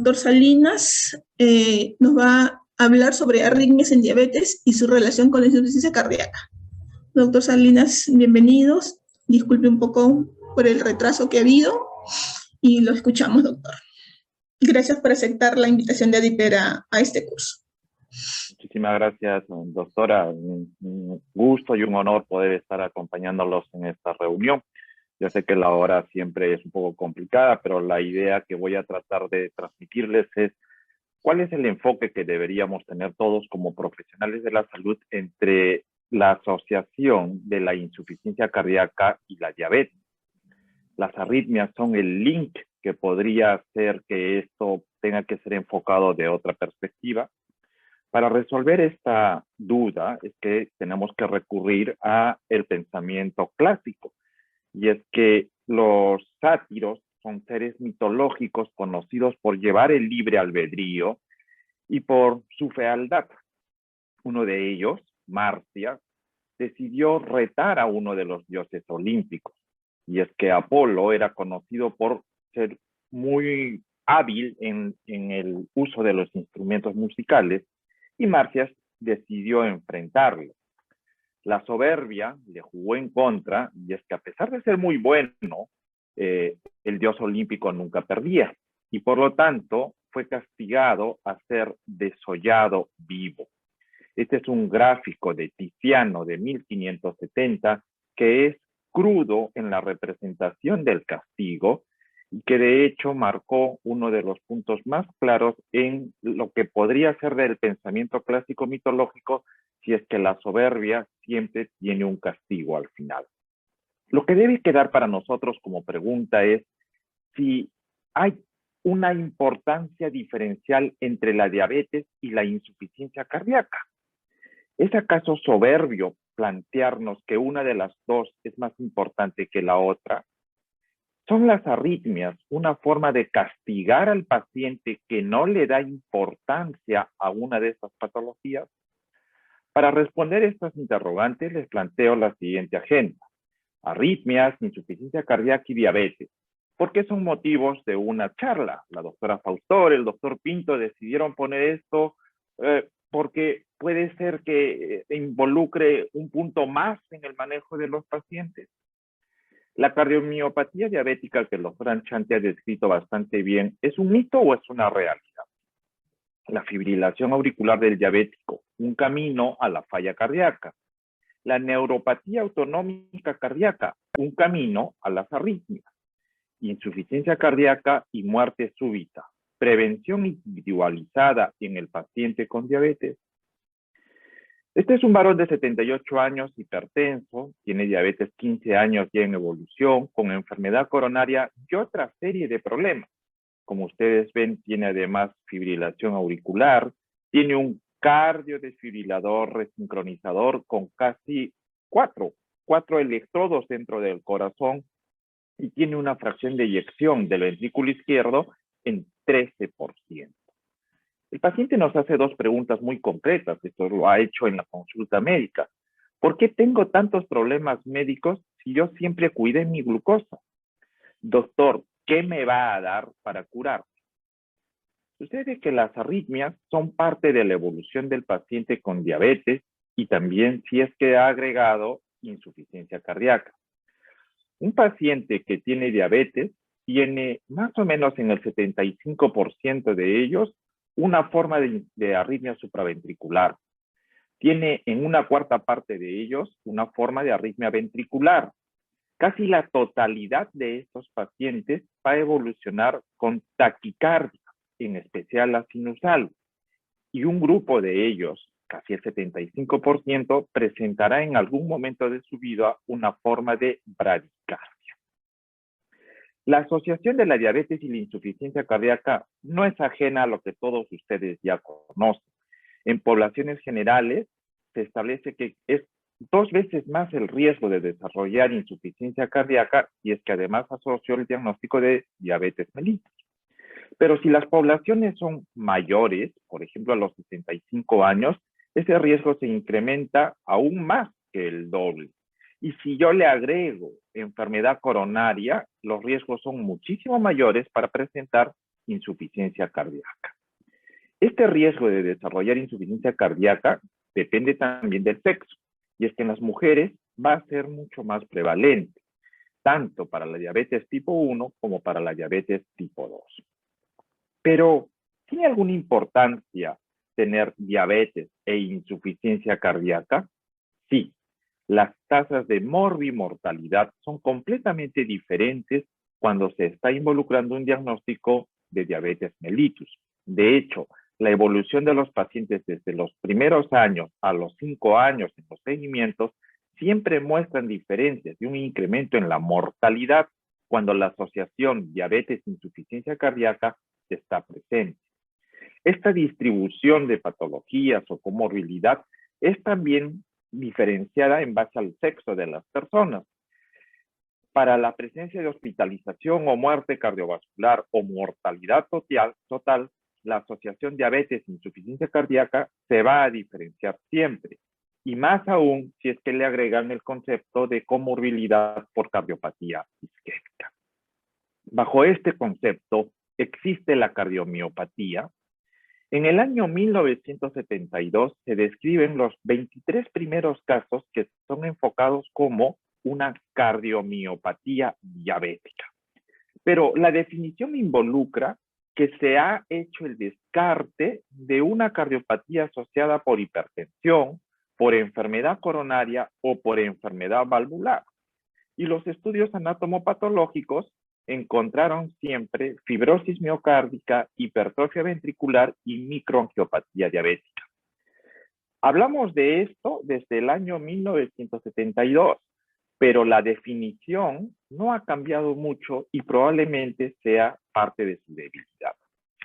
Doctor Salinas nos va a hablar sobre arritmias en diabetes y su relación con la insuficiencia cardíaca. Doctor Salinas, bienvenidos. Disculpe un poco por el retraso que ha habido y lo escuchamos, doctor. Gracias por aceptar la invitación de ADIPER a este curso. Muchísimas gracias, doctora. Un gusto y un honor poder estar acompañándolos en esta reunión. Yo sé que la hora siempre es un poco complicada, pero la idea que voy a tratar de transmitirles es cuál es el enfoque que deberíamos tener todos como profesionales de la salud entre la asociación de la insuficiencia cardíaca y la diabetes. Las arritmias son el link que podría hacer que esto tenga que ser enfocado de otra perspectiva. Para resolver esta duda es que tenemos que recurrir a el pensamiento clásico. Y es que los sátiros son seres mitológicos conocidos por llevar el libre albedrío y por su fealdad. Uno de ellos, Marcia, decidió retar a uno de los dioses olímpicos. Y es que Apolo era conocido por ser muy hábil en el uso de los instrumentos musicales y Marcia decidió enfrentarlo. La soberbia le jugó en contra, y es que a pesar de ser muy bueno, el dios olímpico nunca perdía, y por lo tanto fue castigado a ser desollado vivo. Este es un gráfico de Tiziano de 1570 que es crudo en la representación del castigo y que de hecho marcó uno de los puntos más claros en lo que podría ser del pensamiento clásico mitológico, si es que la soberbia siempre tiene un castigo al final. Lo que debe quedar para nosotros como pregunta es si hay una importancia diferencial entre la diabetes y la insuficiencia cardíaca. ¿Es acaso soberbio plantearnos que una de las dos es más importante que la otra? ¿Son las arritmias una forma de castigar al paciente que no le da importancia a una de estas patologías? Para responder estas interrogantes, les planteo la siguiente agenda. Arritmias, insuficiencia cardíaca y diabetes. ¿Por qué son motivos de una charla? La doctora Faustor, el doctor Pinto decidieron poner esto porque puede ser que involucre un punto más en el manejo de los pacientes. ¿La cardiomiopatía diabética que el doctor Anchante ha descrito bastante bien es un mito o es una realidad? La fibrilación auricular del diabético, un camino a la falla cardíaca. La neuropatía autonómica cardíaca, un camino a las arritmias. Insuficiencia cardíaca y muerte súbita. Prevención individualizada en el paciente con diabetes. Este es un varón de 78 años, hipertenso, tiene diabetes 15 años ya en evolución, con enfermedad coronaria y otra serie de problemas. Como ustedes ven, tiene además fibrilación auricular, tiene un cardiodesfibrilador resincronizador con casi cuatro electrodos dentro del corazón y tiene una fracción de eyección del ventrículo izquierdo en 13%. El paciente nos hace dos preguntas muy concretas, esto lo ha hecho en la consulta médica. ¿Por qué tengo tantos problemas médicos si yo siempre cuidé mi glucosa? Doctor, ¿qué me va a dar para curar? Sucede que las arritmias son parte de la evolución del paciente con diabetes y también si es que ha agregado insuficiencia cardíaca. Un paciente que tiene diabetes tiene más o menos en el 75% de ellos una forma de arritmia supraventricular. Tiene en una cuarta parte de ellos una forma de arritmia ventricular. Casi la totalidad de estos pacientes va a evolucionar con taquicardia, en especial la sinusal. Y un grupo de ellos, casi el 75%, presentará en algún momento de su vida una forma de bradicardia. La asociación de la diabetes y la insuficiencia cardíaca no es ajena a lo que todos ustedes ya conocen. En poblaciones generales se establece que es 2 veces más el riesgo de desarrollar insuficiencia cardíaca y es que además asoció el diagnóstico de diabetes mellitus. Pero si las poblaciones son mayores, por ejemplo a los 65 años, ese riesgo se incrementa aún más que el doble. Y si yo le agrego enfermedad coronaria, los riesgos son muchísimo mayores para presentar insuficiencia cardíaca. Este riesgo de desarrollar insuficiencia cardíaca depende también del sexo, y es que en las mujeres va a ser mucho más prevalente, tanto para la diabetes tipo 1 como para la diabetes tipo 2. Pero, ¿tiene alguna importancia tener diabetes e insuficiencia cardíaca? Sí, las tasas de morbimortalidad son completamente diferentes cuando se está involucrando un diagnóstico de diabetes mellitus. De hecho, la evolución de los pacientes desde los primeros años a los 5 años en los seguimientos siempre muestran diferencias y un incremento en la mortalidad cuando la asociación diabetes-insuficiencia cardíaca está presente. Esta distribución de patologías o comorbilidad es también diferenciada en base al sexo de las personas. Para la presencia de hospitalización o muerte cardiovascular o mortalidad total, la asociación diabetes-insuficiencia cardíaca se va a diferenciar siempre, y más aún si es que le agregan el concepto de comorbilidad por cardiopatía isquémica. Bajo este concepto existe la cardiomiopatía. En el año 1972 se describen los 23 primeros casos que son enfocados como una cardiomiopatía diabética. Pero la definición involucra que se ha hecho el descarte de una cardiopatía asociada por hipertensión, por enfermedad coronaria o por enfermedad valvular. Y los estudios anatomopatológicos encontraron siempre fibrosis miocárdica, hipertrofia ventricular y microangiopatía diabética. Hablamos de esto desde el año 1972, pero la definición no ha cambiado mucho y probablemente sea parte de su debilidad.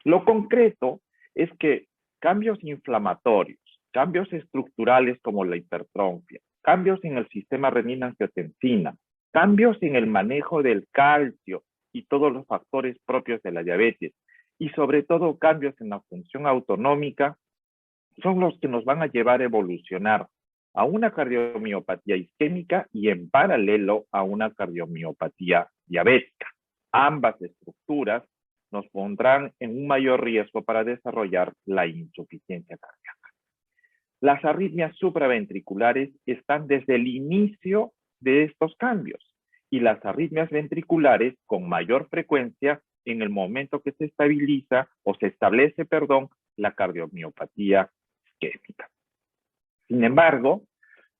Lo concreto es que cambios inflamatorios, cambios estructurales como la hipertrofia, cambios en el sistema renina-angiotensina, cambios en el manejo del calcio y todos los factores propios de la diabetes, y sobre todo cambios en la función autonómica, son los que nos van a llevar a evolucionar a una cardiomiopatía isquémica y en paralelo a una cardiomiopatía diabética. Ambas estructuras nos pondrán en un mayor riesgo para desarrollar la insuficiencia cardíaca. Las arritmias supraventriculares están desde el inicio de estos cambios y las arritmias ventriculares con mayor frecuencia en el momento que se estabiliza o se establece, la cardiomiopatía isquémica. Sin embargo,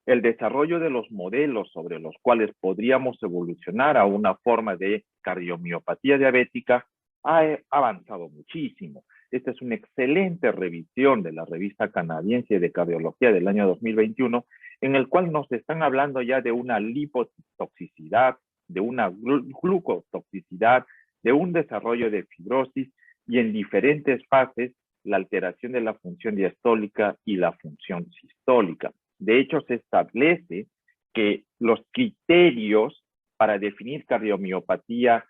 el desarrollo de los modelos sobre los cuales podríamos evolucionar a una forma de cardiomiopatía diabética ha avanzado muchísimo. Esta es una excelente revisión de la revista canadiense de cardiología del año 2021, en el cual nos están hablando ya de una lipotoxicidad, de una glucotoxicidad, de un desarrollo de fibrosis y en diferentes fases la alteración de la función diastólica y la función sistólica. De hecho, se establece que los criterios para definir cardiomiopatía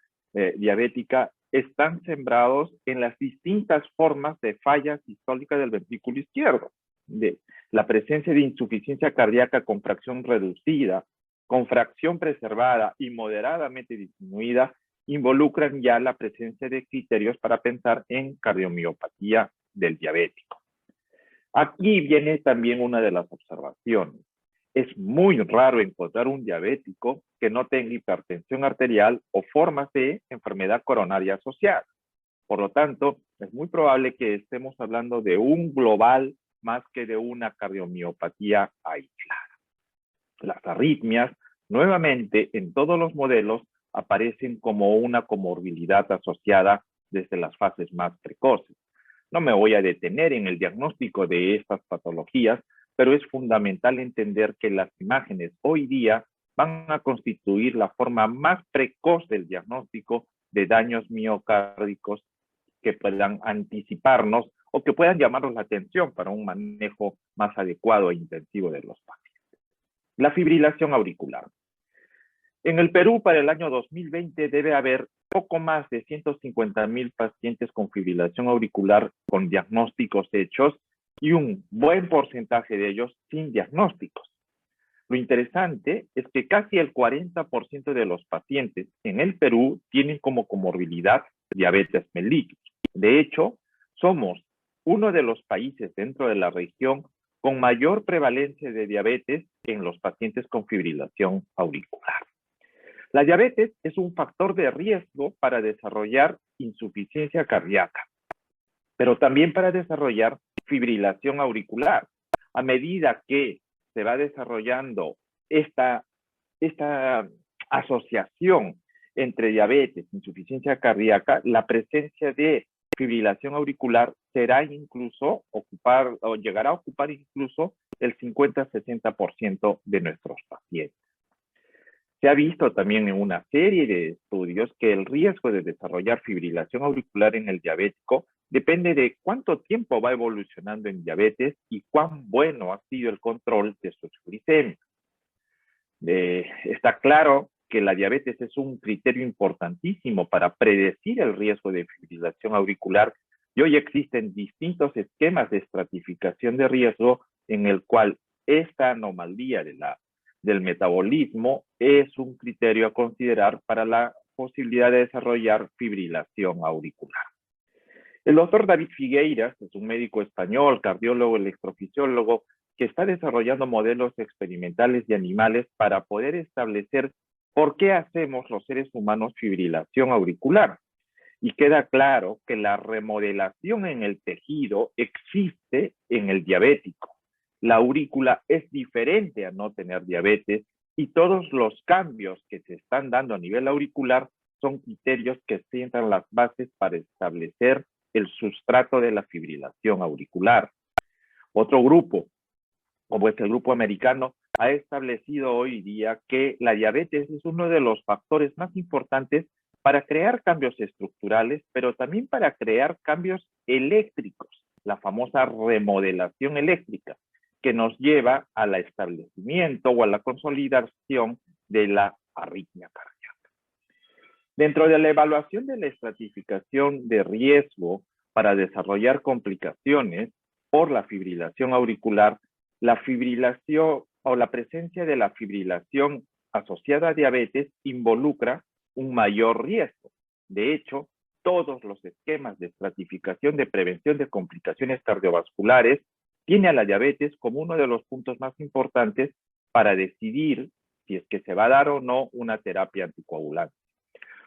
diabética están sembrados en las distintas formas de falla sistólica del ventrículo izquierdo, de la presencia de insuficiencia cardíaca con fracción reducida, con fracción preservada y moderadamente disminuida, involucran ya la presencia de criterios para pensar en cardiomiopatía del diabético. Aquí viene también una de las observaciones. Es muy raro encontrar un diabético que no tenga hipertensión arterial o formas de enfermedad coronaria asociada. Por lo tanto, es muy probable que estemos hablando de un global más que de una cardiomiopatía aislada. Las arritmias, nuevamente, en todos los modelos, aparecen como una comorbilidad asociada desde las fases más precoces. No me voy a detener en el diagnóstico de estas patologías, pero es fundamental entender que las imágenes hoy día van a constituir la forma más precoz del diagnóstico de daños miocárdicos que puedan anticiparnos o que puedan llamarnos la atención para un manejo más adecuado e intensivo de los pacientes. La fibrilación auricular. En el Perú, para el año 2020, debe haber poco más de 150,000 pacientes con fibrilación auricular con diagnósticos hechos y un buen porcentaje de ellos sin diagnósticos. Lo interesante es que casi el 40% de los pacientes en el Perú tienen como comorbilidad diabetes mellitus. De hecho, somos uno de los países dentro de la región con mayor prevalencia de diabetes en los pacientes con fibrilación auricular. La diabetes es un factor de riesgo para desarrollar insuficiencia cardíaca, pero también para desarrollar fibrilación auricular. A medida que se va desarrollando esta asociación entre diabetes e insuficiencia cardíaca, la presencia de fibrilación auricular será incluso llegará a ocupar incluso el 50-60% de nuestros pacientes. Se ha visto también en una serie de estudios que el riesgo de desarrollar fibrilación auricular en el diabético depende de cuánto tiempo va evolucionando en diabetes y cuán bueno ha sido el control de sus glicemias. Está claro que la diabetes es un criterio importantísimo para predecir el riesgo de fibrilación auricular y hoy existen distintos esquemas de estratificación de riesgo en el cual esta anomalía del metabolismo es un criterio a considerar para la posibilidad de desarrollar fibrilación auricular. El doctor David Figueiras es un médico español, cardiólogo, electrofisiólogo, que está desarrollando modelos experimentales de animales para poder establecer por qué hacemos los seres humanos fibrilación auricular. Y queda claro que la remodelación en el tejido existe en el diabético. La aurícula es diferente a no tener diabetes y todos los cambios que se están dando a nivel auricular son criterios que sientan las bases para establecer el sustrato de la fibrilación auricular. Otro grupo, como es el grupo americano, ha establecido hoy día que la diabetes es uno de los factores más importantes para crear cambios estructurales, pero también para crear cambios eléctricos, la famosa remodelación eléctrica, que nos lleva al establecimiento o a la consolidación de la arritmia cardíaca. Dentro de la evaluación de la estratificación de riesgo para desarrollar complicaciones por la fibrilación auricular, la fibrilación o la presencia de la fibrilación asociada a diabetes involucra un mayor riesgo. De hecho, todos los esquemas de estratificación de prevención de complicaciones cardiovasculares tiene a la diabetes como uno de los puntos más importantes para decidir si es que se va a dar o no una terapia anticoagulante.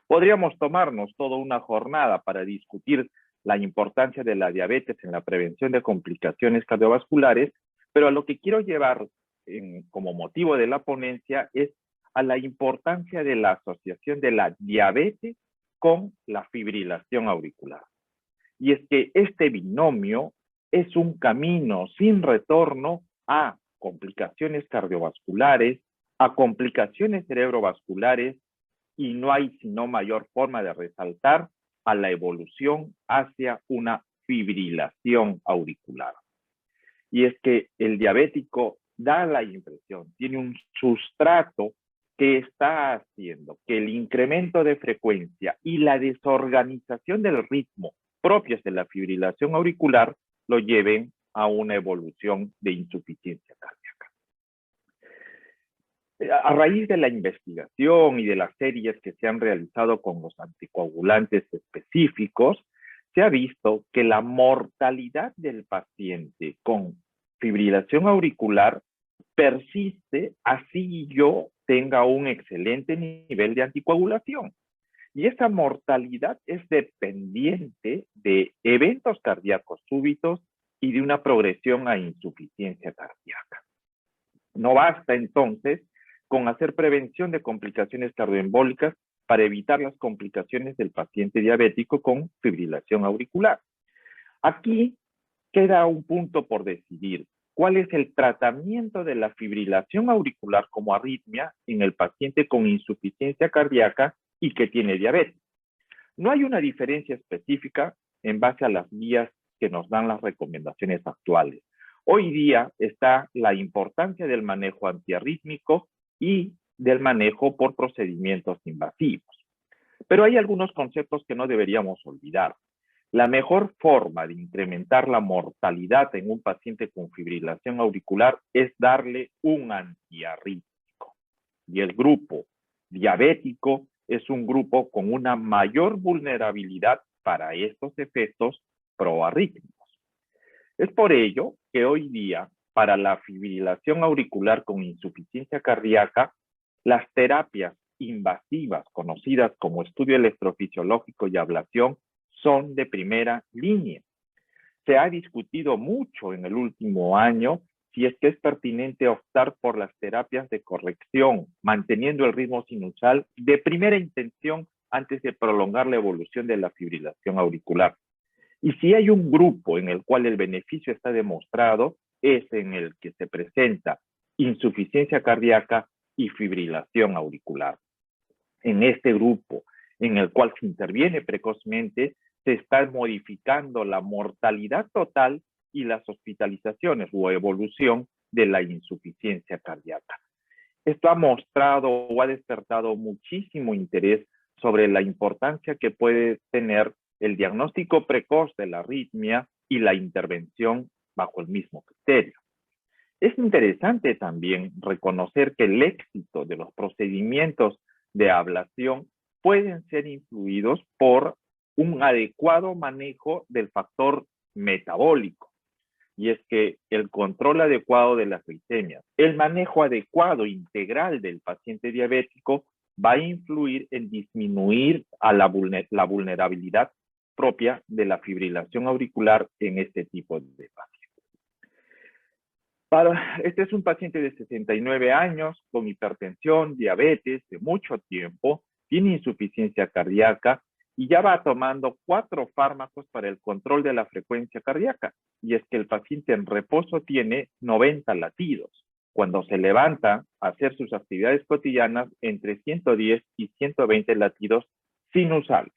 Podríamos tomarnos toda una jornada para discutir la importancia de la diabetes en la prevención de complicaciones cardiovasculares, pero a lo que quiero llevar como motivo de la ponencia es a la importancia de la asociación de la diabetes con la fibrilación auricular. Y es que este binomio es un camino sin retorno a complicaciones cardiovasculares, a complicaciones cerebrovasculares, y no hay sino mayor forma de resaltar a la evolución hacia una fibrilación auricular. Y es que el diabético da la impresión, tiene un sustrato que está haciendo que el incremento de frecuencia y la desorganización del ritmo propios de la fibrilación auricular lo lleven a una evolución de insuficiencia cardíaca. A raíz de la investigación y de las series que se han realizado con los anticoagulantes específicos, se ha visto que la mortalidad del paciente con fibrilación auricular persiste así yo tenga un excelente nivel de anticoagulación. Y esa mortalidad es dependiente de eventos cardíacos súbitos y de una progresión a insuficiencia cardíaca. No basta entonces con hacer prevención de complicaciones cardioembólicas para evitar las complicaciones del paciente diabético con fibrilación auricular. Aquí queda un punto por decidir. ¿Cuál es el tratamiento de la fibrilación auricular como arritmia en el paciente con insuficiencia cardíaca y que tiene diabetes? No hay una diferencia específica en base a las guías que nos dan las recomendaciones actuales. Hoy día está la importancia del manejo antiarrítmico y del manejo por procedimientos invasivos. Pero hay algunos conceptos que no deberíamos olvidar. La mejor forma de incrementar la mortalidad en un paciente con fibrilación auricular es darle un antiarrítmico. Y el grupo diabético es un grupo con una mayor vulnerabilidad para estos efectos proarrítmicos. Es por ello que hoy día, para la fibrilación auricular con insuficiencia cardíaca, las terapias invasivas, conocidas como estudio electrofisiológico y ablación, son de primera línea. Se ha discutido mucho en el último año si es que es pertinente optar por las terapias de corrección, manteniendo el ritmo sinusal de primera intención antes de prolongar la evolución de la fibrilación auricular. Y si hay un grupo en el cual el beneficio está demostrado, es en el que se presenta insuficiencia cardíaca y fibrilación auricular. En este grupo, en el cual se interviene precozmente, se está modificando la mortalidad total y las hospitalizaciones o evolución de la insuficiencia cardíaca. Esto ha mostrado o ha despertado muchísimo interés sobre la importancia que puede tener el diagnóstico precoz de la arritmia y la intervención bajo el mismo criterio. Es interesante también reconocer que el éxito de los procedimientos de ablación pueden ser influidos por un adecuado manejo del factor metabólico. Y es que el control adecuado de las glicemias, el manejo adecuado integral del paciente diabético va a influir en disminuir a la vulnerabilidad propia de la fibrilación auricular en este tipo de pacientes. Este es un paciente de 69 años con hipertensión, diabetes de mucho tiempo, tiene insuficiencia cardíaca y ya va tomando 4 fármacos para el control de la frecuencia cardíaca. Y es que el paciente en reposo tiene 90 latidos. Cuando se levanta a hacer sus actividades cotidianas, entre 110 y 120 latidos sinusales.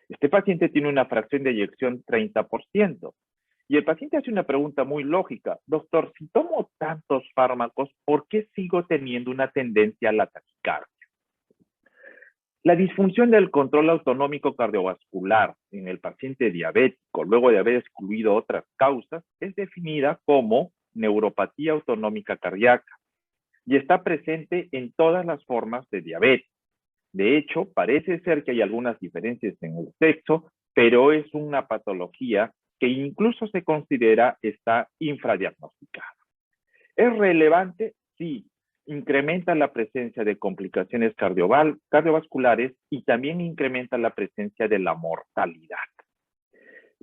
Este paciente tiene una fracción de eyección 30%. Y el paciente hace una pregunta muy lógica. Doctor, si tomo tantos fármacos, ¿por qué sigo teniendo una tendencia a la taquicardia? La disfunción del control autonómico cardiovascular en el paciente diabético, luego de haber excluido otras causas, es definida como neuropatía autonómica cardíaca y está presente en todas las formas de diabetes. De hecho, parece ser que hay algunas diferencias en el sexo, pero es una patología que incluso se considera está infradiagnosticada. ¿Es relevante? Sí. Incrementa la presencia de complicaciones cardiovasculares y también incrementa la presencia de la mortalidad.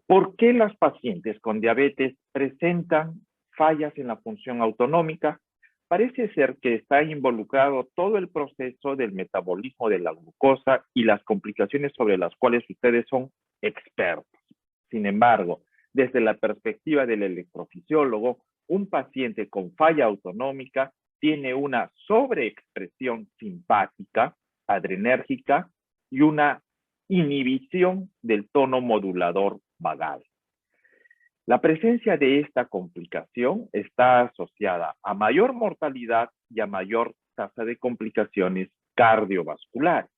¿Por qué las pacientes con diabetes presentan fallas en la función autonómica? Parece ser que está involucrado todo el proceso del metabolismo de la glucosa y las complicaciones sobre las cuales ustedes son expertos. Sin embargo, desde la perspectiva del electrofisiólogo, un paciente con falla autonómica tiene una sobreexpresión simpática, adrenérgica y una inhibición del tono modulador vagal. La presencia de esta complicación está asociada a mayor mortalidad y a mayor tasa de complicaciones cardiovasculares.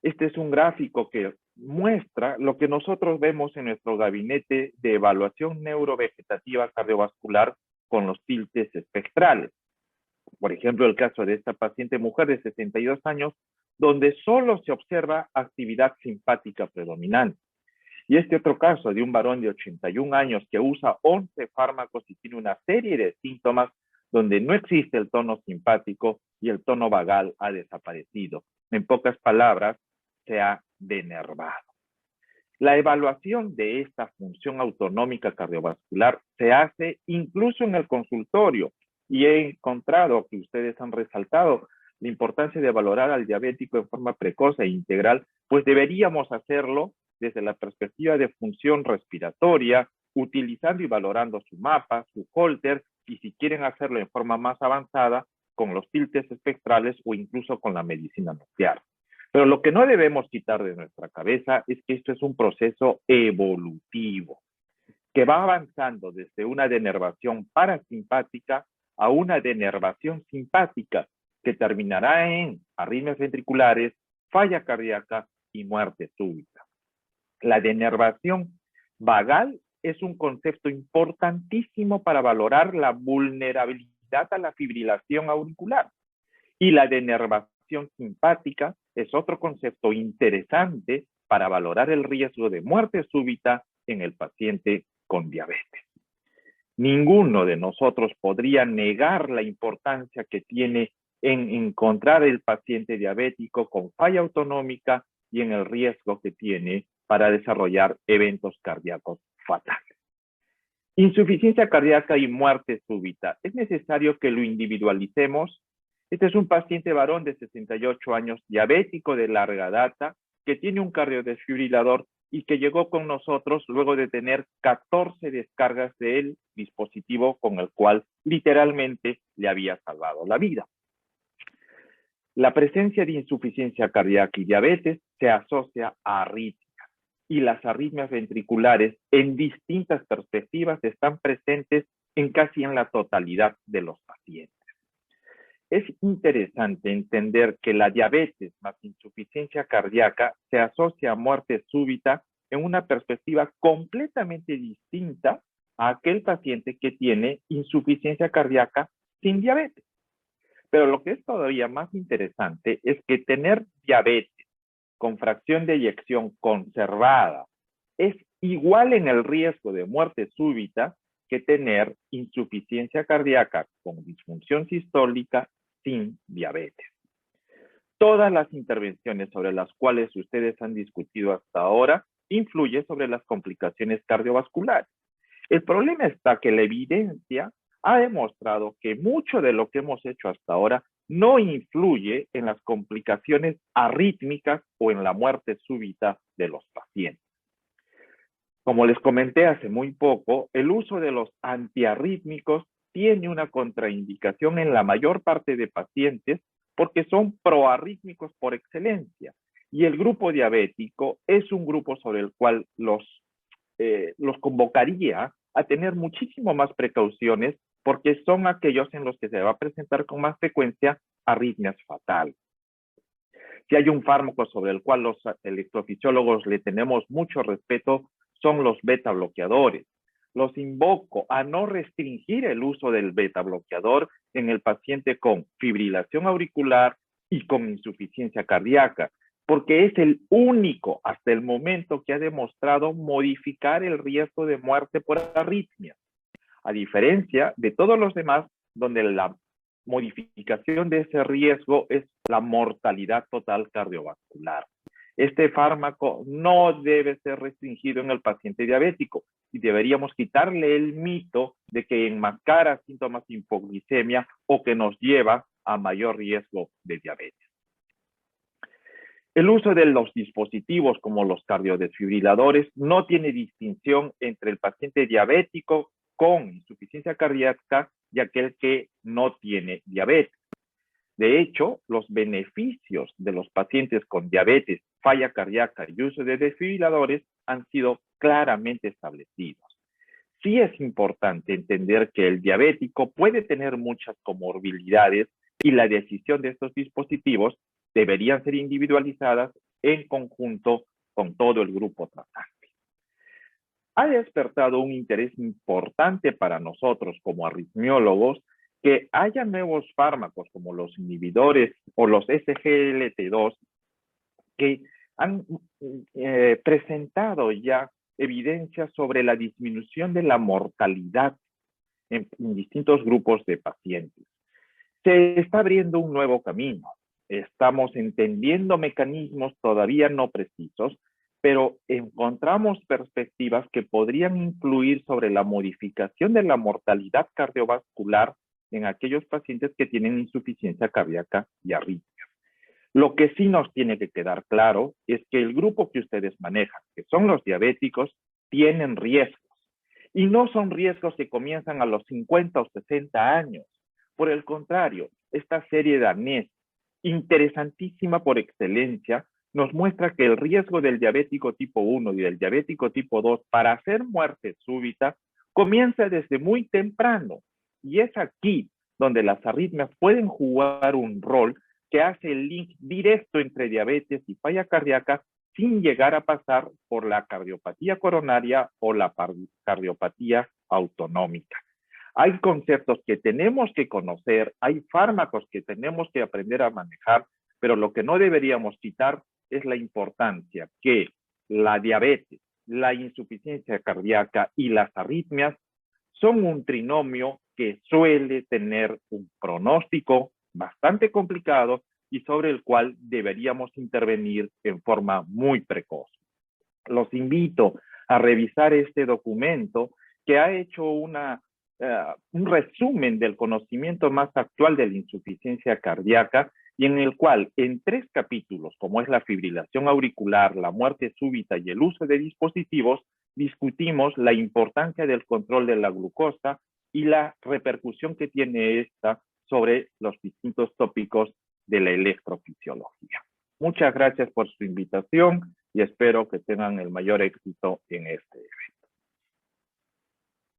Este es un gráfico que muestra lo que nosotros vemos en nuestro gabinete de evaluación neurovegetativa cardiovascular con los tiltes espectrales. Por ejemplo, el caso de esta paciente mujer de 62 años, donde solo se observa actividad simpática predominante. Y este otro caso de un varón de 81 años que usa 11 fármacos y tiene una serie de síntomas donde no existe el tono simpático y el tono vagal ha desaparecido. En pocas palabras, se ha denervado. La evaluación de esta función autonómica cardiovascular se hace incluso en el consultorio y he encontrado que ustedes han resaltado la importancia de valorar al diabético en forma precoz e integral, pues deberíamos hacerlo desde la perspectiva de función respiratoria, utilizando y valorando su mapa, su Holter, y si quieren hacerlo en forma más avanzada, con los tiltes espectrales o incluso con la medicina nuclear. Pero lo que no debemos quitar de nuestra cabeza es que esto es un proceso evolutivo, que va avanzando desde una denervación parasimpática a una denervación simpática, que terminará en arritmias ventriculares, falla cardíaca y muerte súbita. La denervación vagal es un concepto importantísimo para valorar la vulnerabilidad a la fibrilación auricular. Y la denervación simpática es otro concepto interesante para valorar el riesgo de muerte súbita en el paciente con diabetes. Ninguno de nosotros podría negar la importancia que tiene en encontrar el paciente diabético con falla autonómica y en el riesgo que tiene para desarrollar eventos cardíacos fatales. Insuficiencia cardíaca y muerte súbita. ¿Es necesario que lo individualicemos? Este es un paciente varón de 68 años, diabético de larga data, que tiene un cardiodesfibrilador y que llegó con nosotros luego de tener 14 descargas del dispositivo con el cual literalmente le había salvado la vida. La presencia de insuficiencia cardíaca y diabetes se asocia a arritmias, y las arritmias ventriculares en distintas perspectivas están presentes en casi en la totalidad de los pacientes. Es interesante entender que la diabetes más insuficiencia cardíaca se asocia a muerte súbita en una perspectiva completamente distinta a aquel paciente que tiene insuficiencia cardíaca sin diabetes. Pero lo que es todavía más interesante es que tener diabetes con fracción de eyección conservada es igual en el riesgo de muerte súbita que tener insuficiencia cardíaca con disfunción sistólica sin diabetes. Todas las intervenciones sobre las cuales ustedes han discutido hasta ahora influyen sobre las complicaciones cardiovasculares. El problema está que la evidencia ha demostrado que mucho de lo que hemos hecho hasta ahora no influye en las complicaciones arrítmicas o en la muerte súbita de los pacientes. Como les comenté hace muy poco, el uso de los antiarrítmicos tiene una contraindicación en la mayor parte de pacientes porque son proarrítmicos por excelencia. Y el grupo diabético es un grupo sobre el cual los convocaría a tener muchísimo más precauciones porque son aquellos en los que se va a presentar con más frecuencia arritmias fatales. Si hay un fármaco sobre el cual los electrofisiólogos le tenemos mucho respeto, son los beta bloqueadores. Los invoco a no restringir el uso del beta bloqueador en el paciente con fibrilación auricular y con insuficiencia cardíaca, porque es el único hasta el momento que ha demostrado modificar el riesgo de muerte por arritmia, a diferencia de todos los demás, donde la modificación de ese riesgo es la mortalidad total cardiovascular. Este fármaco no debe ser restringido en el paciente diabético y deberíamos quitarle el mito de que enmascara síntomas de hipoglicemia o que nos lleva a mayor riesgo de diabetes. El uso de los dispositivos como los cardiodesfibriladores no tiene distinción entre el paciente diabético con insuficiencia cardíaca y aquel que no tiene diabetes. De hecho, los beneficios de los pacientes con diabetes, falla cardíaca y uso de desfibriladores han sido claramente establecidos. Sí es importante entender que el diabético puede tener muchas comorbilidades y la decisión de estos dispositivos deberían ser individualizadas en conjunto con todo el grupo tratante. Ha despertado un interés importante para nosotros como arritmiólogos que haya nuevos fármacos como los inhibidores o los SGLT2 que han presentado ya evidencias sobre la disminución de la mortalidad en distintos grupos de pacientes. Se está abriendo un nuevo camino. Estamos entendiendo mecanismos todavía no precisos, pero encontramos perspectivas que podrían influir sobre la modificación de la mortalidad cardiovascular en aquellos pacientes que tienen insuficiencia cardíaca y arritmias. Lo que sí nos tiene que quedar claro es que el grupo que ustedes manejan, que son los diabéticos, tienen riesgos. Y no son riesgos que comienzan a los 50 o 60 años. Por el contrario, esta serie de ANES, interesantísima por excelencia, nos muestra que el riesgo del diabético tipo 1 y del diabético tipo 2 para hacer muerte súbita comienza desde muy temprano. Y es aquí donde las arritmias pueden jugar un rol que hace el link directo entre diabetes y falla cardíaca sin llegar a pasar por la cardiopatía coronaria o la cardiopatía autonómica. Hay conceptos que tenemos que conocer, hay fármacos que tenemos que aprender a manejar, pero lo que no deberíamos quitar es la importancia que la diabetes, la insuficiencia cardíaca y las arritmias son un trinomio que suele tener un pronóstico bastante complicado y sobre el cual deberíamos intervenir en forma muy precoz. Los invito a revisar este documento que ha hecho un resumen del conocimiento más actual de la insuficiencia cardíaca y en el cual en 3 capítulos, como es la fibrilación auricular, la muerte súbita y el uso de dispositivos, discutimos la importancia del control de la glucosa y la repercusión que tiene esta sobre los distintos tópicos de la electrofisiología. Muchas gracias por su invitación y espero que tengan el mayor éxito en este evento.